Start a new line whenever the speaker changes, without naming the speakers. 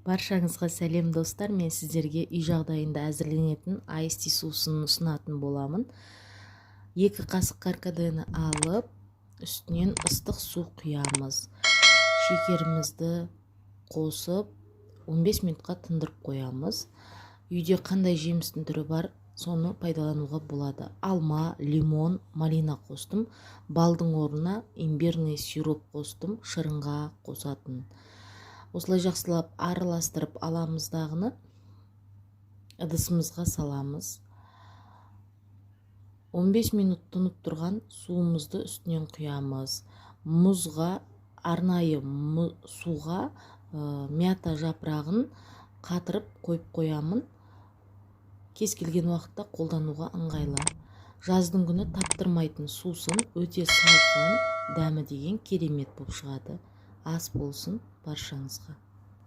Баршаңызға сәлем достар, мен сіздерге үй жағдайында әзірленетін айсти сусын ұсынатын боламын. 2 қасық каркадені алып, үстінен ыстық су құямыз. Шекерімізді қосып, 15 минутқа тындырып қоямыз. Үйде қандай жемістің түрі бар, соны пайдалануға болады. Алма, лимон, малина қостым. Балдың орнына имбирный сироп қостым, шырынға қосатын. Осылай жақсылап араластырып аламыздағыны ыдысымызға саламыз. 15 минут тұнып тұрған суымызды үстінен құямыз. Мұзға, арнайы суға мята жапырағын қатырып қойып қоямын. Кез келген уақытта қолдануға ыңғайлы. Жаздың күні таптырмайтын сусын, өте салқын, дәмі деген керемет болып шығады. Ас болсын баршаңызға.